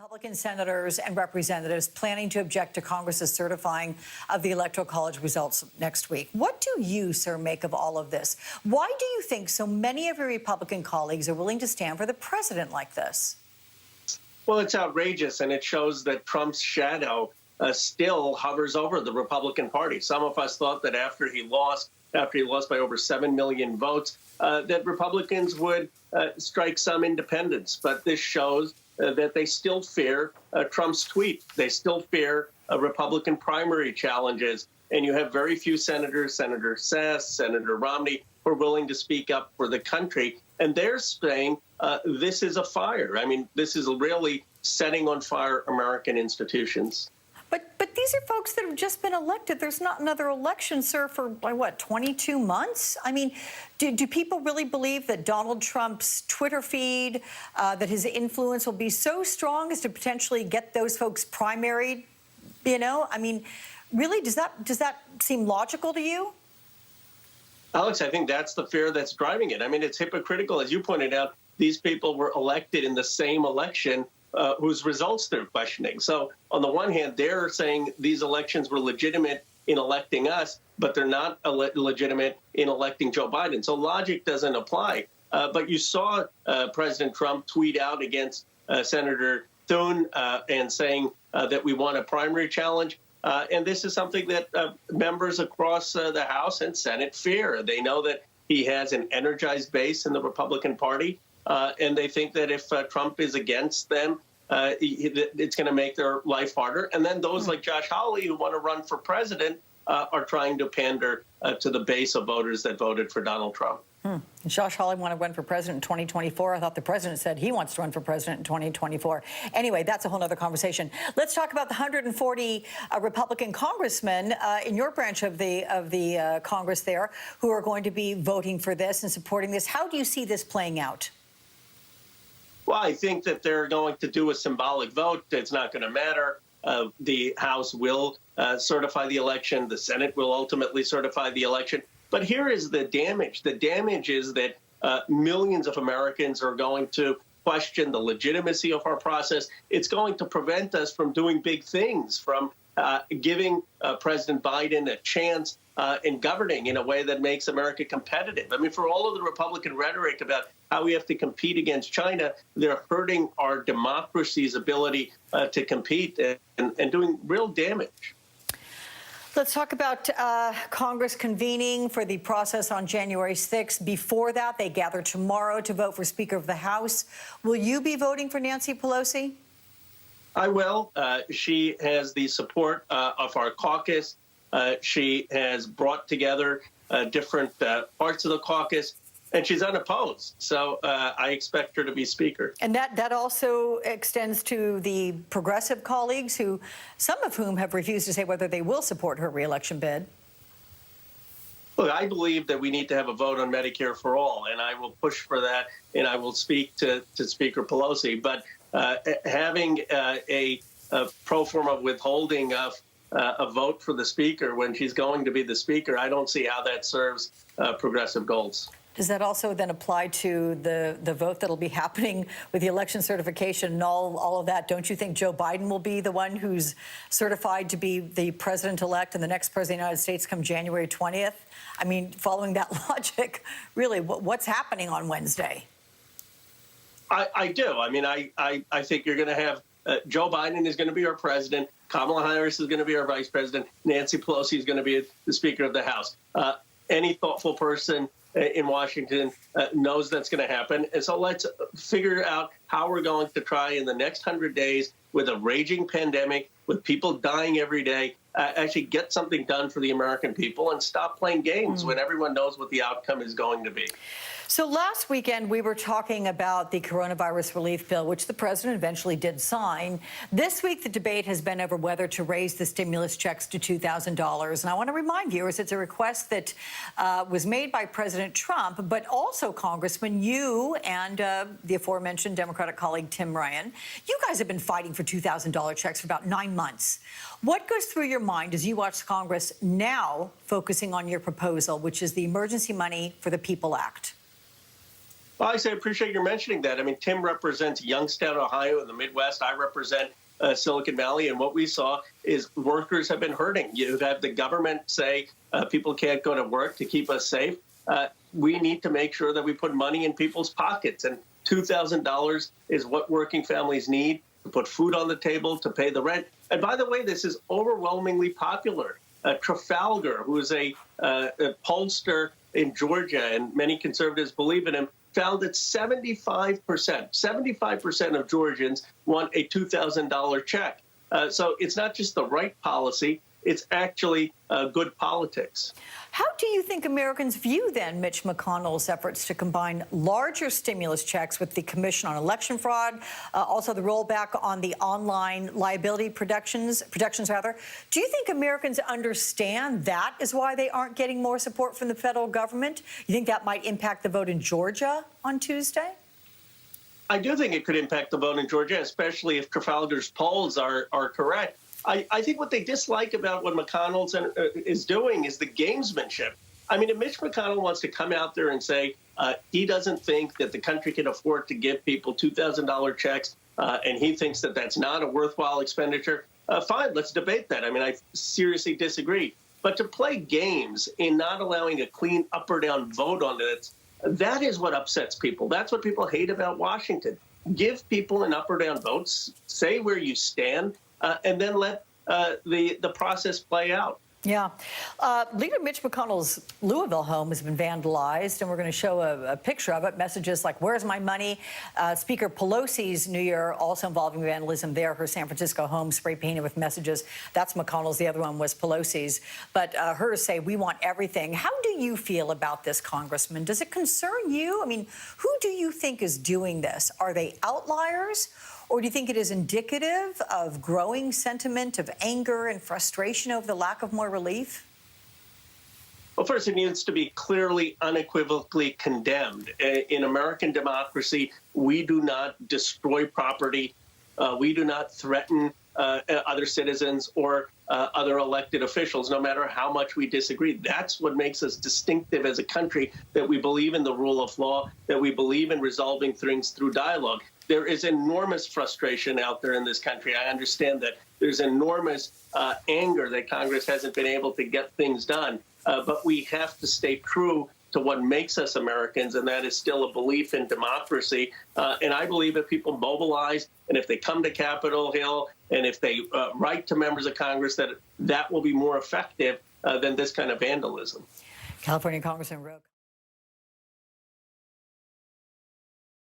Republican senators and representatives planning to object to Congress's certifying of the Electoral College results next week. What do you, sir, make of all of this? Why do you think so many of your Republican colleagues are willing to stand for the president like this? Well, it's outrageous, and it shows that Trump's shadow still hovers over the Republican Party. Some of us thought that after he lost by over 7 million votes, that Republicans would strike some independence. But this shows that they still fear Trump's tweet. They still fear Republican primary challenges. And you have very few senators, Senator Sass, Senator Romney, who are willing to speak up for the country. And they're saying this is a fire. I mean, this is really setting on fire American institutions. But these are folks that have just been elected. There's not another election, sir, for, what, 22 months? I mean, do people really believe that Donald Trump's Twitter feed, that his influence will be so strong as to potentially get those folks primaried? You know, I mean, really, does that seem logical to you? Alex, I think that's the fear that's driving it. I mean, it's hypocritical. As you pointed out, these people were elected in the same election whose results they're questioning. So on the one hand, they're saying these elections were legitimate in electing us, but they're not legitimate in electing Joe Biden. So logic doesn't apply. But you saw President Trump tweet out against Senator Thune and saying that we want a primary challenge. And this is something that members across the House and Senate fear. They know that he has an energized base in the Republican Party. And they think that if Trump is against them, it's going to make their life harder. And then those like Josh Hawley, who want to run for president, are trying to pander to the base of voters that voted for Donald Trump. Josh Hawley want to run for president in 2024. I thought the president said he wants to run for president in 2024. Anyway, that's a whole other conversation. Let's talk about the 140 Republican congressmen in your branch of the Congress there who are going to be voting for this and supporting this. How do you see this playing out? Well, I think that they're going to do a symbolic vote. It's not going to matter. The House will certify the election. The Senate will ultimately certify the election. But here is the damage. The damage is that millions of Americans are going to question the legitimacy of our process. It's going to prevent us from doing big things, from giving President Biden a chance in governing in a way that makes America competitive. I mean, for all of the Republican rhetoric about how we have to compete against China, they're hurting our democracy's ability to compete and doing real damage. Let's talk about Congress convening for the process on January 6th. Before that, they gather tomorrow to vote for Speaker of the House. Will you be voting for Nancy Pelosi? I will. She has the support of our caucus. She has brought together different parts of the caucus, and she's unopposed. So I expect her to be Speaker. And that also extends to the progressive colleagues, who some of whom have refused to say whether they will support her reelection bid. Look, I believe that we need to have a vote on Medicare for all, and I will push for that, and I will speak to Speaker Pelosi. But having a pro forma withholding of a vote for the Speaker when she's going to be the Speaker, I don't see how that serves progressive goals. Does that also then apply to the vote that'll be happening with the election certification and all of that? Don't you think Joe Biden will be the one who's certified to be the president-elect and the next president of the United States come January 20th? I mean, following that logic, really, what's happening on Wednesday? I do. I mean, I think you're going to have Joe Biden is going to be our president. Kamala Harris is going to be our vice president. Nancy Pelosi is going to be the Speaker of the House. Any thoughtful person in Washington knows that's going to happen. And so let's figure out how we're going to try in the next 100 days, with a raging pandemic, with people dying every day, actually get something done for the American people and stop playing games when everyone knows what the outcome is going to be. So last weekend, we were talking about the coronavirus relief bill, which the president eventually did sign. This week, the debate has been over whether to raise the stimulus checks to $2,000. And I want to remind viewers, it's a request that was made by President Trump, but also, Congressman, you and the aforementioned Democratic colleague Tim Ryan, you guys have been fighting for $2,000 checks for about 9 months. What goes through your mind as you watch Congress now focusing on your proposal, which is the Emergency Money for the People Act? Well, I appreciate your mentioning that. I mean, Tim represents Youngstown, Ohio, in the Midwest. I represent Silicon Valley, and what we saw is workers have been hurting. You have the government say people can't go to work to keep us safe. We need to make sure that we put money in people's pockets, and $2,000 is what working families need to put food on the table, to pay the rent. And by the way, this is overwhelmingly popular. Trafalgar, who is a pollster in Georgia, and many conservatives believe in him, found that 75% of Georgians want a $2,000 check. So it's not just the right policy, it's actually good politics. How do you think Americans view, then, Mitch McConnell's efforts to combine larger stimulus checks with the Commission on Election Fraud, also the rollback on the online liability protections? Do you think Americans understand that is why they aren't getting more support from the federal government? You think that might impact the vote in Georgia on Tuesday? I do think it could impact the vote in Georgia, especially if Trafalgar's polls are correct. I think what they dislike about what McConnell is doing is the gamesmanship. I mean, if Mitch McConnell wants to come out there and say he doesn't think that the country can afford to give people $2,000 checks, and he thinks that that's not a worthwhile expenditure, fine, let's debate that. I mean, I seriously disagree. But to play games in not allowing a clean up or down vote on it, that is what upsets people. That's what people hate about Washington. Give people an up or down vote, say where you stand, and then let the process play out. Yeah. Leader Mitch McConnell's Louisville home has been vandalized, and we're going to show a picture of it. Messages like, "Where's my money?" Speaker Pelosi's New Year also involving vandalism there. Her San Francisco home spray painted with messages. That's McConnell's. The other one was Pelosi's. But hers say, "We want everything." How do you feel about this, Congressman? Does it concern you? I mean, who do you think is doing this? Are they outliers? Or do you think it is indicative of growing sentiment of anger and frustration over the lack of more relief? Well, first, it needs to be clearly, unequivocally condemned. In American democracy, we do not destroy property. We do not threaten other citizens or other elected officials, no matter how much we disagree. That's what makes us distinctive as a country, that we believe in the rule of law, that we believe in resolving things through dialogue. There is enormous frustration out there in this country. I understand that there's enormous anger that Congress hasn't been able to get things done. But we have to stay true to what makes us Americans, and that is still a belief in democracy. And I believe if people mobilize and if they come to Capitol Hill and if they write to members of Congress, that will be more effective than this kind of vandalism. California Congressman Roque.